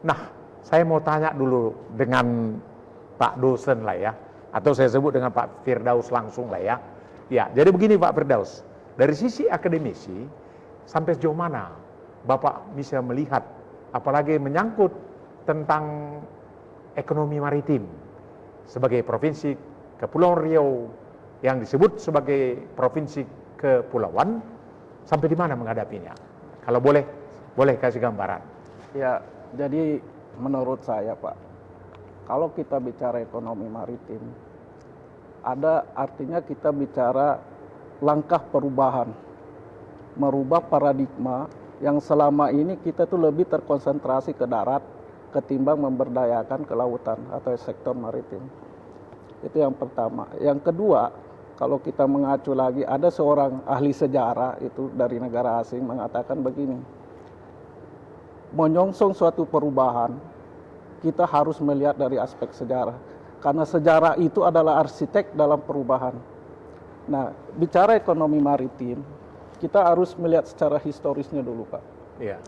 Nah, saya mau tanya dulu dengan Pak dosen lah ya, atau saya sebut dengan Pak Firdaus langsung lah ya. Ya, jadi begini Pak Firdaus, dari sisi akademisi sampai sejauh mana Bapak bisa melihat, apalagi menyangkut tentang ekonomi maritim sebagai provinsi Kepulauan Riau yang disebut sebagai provinsi kepulauan, sampai di mana menghadapinya? Kalau boleh kasih gambaran. Ya, jadi menurut saya Pak, kalau kita bicara ekonomi maritim, ada artinya kita bicara langkah perubahan, merubah paradigma yang selama ini kita tuh lebih terkonsentrasi ke darat ketimbang memberdayakan ke lautan atau sektor maritim. Itu yang pertama. Yang kedua, kalau kita mengacu lagi, ada seorang ahli sejarah itu dari negara asing mengatakan begini, menyongsong suatu perubahan, kita harus melihat dari aspek sejarah. Karena sejarah itu adalah arsitek dalam perubahan. Nah, bicara ekonomi maritim, kita harus melihat secara historisnya dulu, Pak. Iya.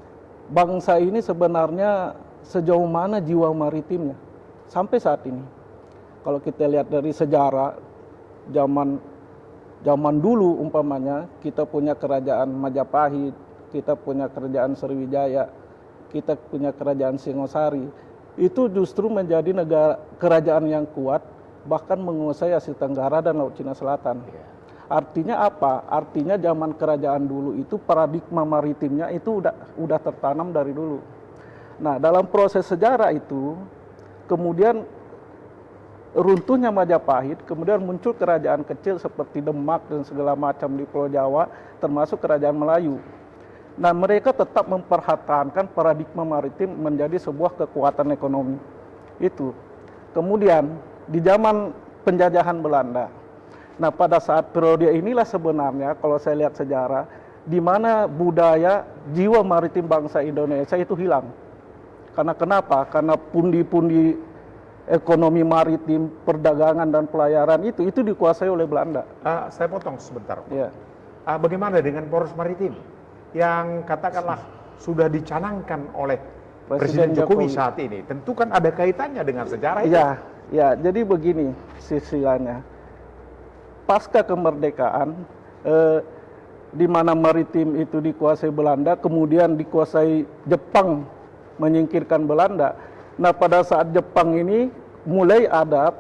Bangsa ini sebenarnya sejauh mana jiwa maritimnya sampai saat ini. Kalau kita lihat dari sejarah, zaman dulu umpamanya, kita punya kerajaan Majapahit, kita punya kerajaan Sriwijaya, kita punya kerajaan Singosari, itu justru menjadi kerajaan yang kuat, bahkan menguasai Asia Tenggara dan Laut Cina Selatan. Artinya apa? Artinya zaman kerajaan dulu itu paradigma maritimnya itu udah tertanam dari dulu. Nah, dalam proses sejarah itu, kemudian runtuhnya Majapahit, kemudian muncul kerajaan kecil seperti Demak dan segala macam di Pulau Jawa, termasuk kerajaan Melayu. Nah, mereka tetap mempertahankan paradigma maritim menjadi sebuah kekuatan ekonomi. Itu. Kemudian di zaman penjajahan Belanda. Nah, pada saat periode inilah sebenarnya kalau saya lihat sejarah, di mana budaya jiwa maritim bangsa Indonesia itu hilang. Karena kenapa? Karena pundi-pundi ekonomi maritim, perdagangan dan pelayaran itu dikuasai oleh Belanda. Saya potong sebentar. Ya. Bagaimana dengan poros maritim yang katakanlah sudah dicanangkan oleh Presiden Jokowi saat ini? Tentu kan ada kaitannya dengan sejarah itu. Ya, jadi begini silsilahnya. Pasca kemerdekaan, di mana maritim itu dikuasai Belanda, kemudian dikuasai Jepang, menyingkirkan Belanda. Nah, pada saat Jepang ini mulai ada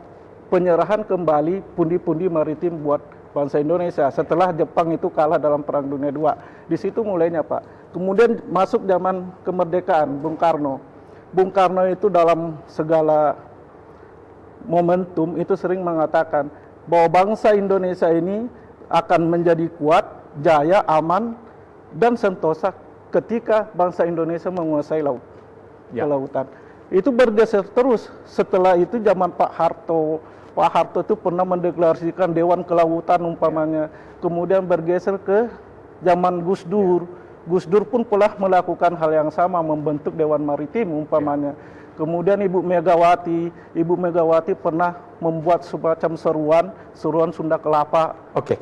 penyerahan kembali pundi-pundi maritim buat bangsa Indonesia setelah Jepang itu kalah dalam Perang Dunia II. Di situ mulainya, Pak. Kemudian masuk zaman kemerdekaan Bung Karno. Bung Karno itu dalam segala momentum itu sering mengatakan bahwa bangsa Indonesia ini akan menjadi kuat, jaya, aman, dan sentosa ketika bangsa Indonesia menguasai kelautan. Itu bergeser terus. Setelah itu zaman Pak Harto. Pak Harto itu pernah mendeklarasikan Dewan Kelautan umpamanya. Kemudian bergeser ke zaman Gus Dur. Gus Dur pun pernah melakukan hal yang sama, membentuk Dewan Maritim umpamanya. Kemudian Ibu Megawati pernah membuat semacam seruan Sunda Kelapa. Oke.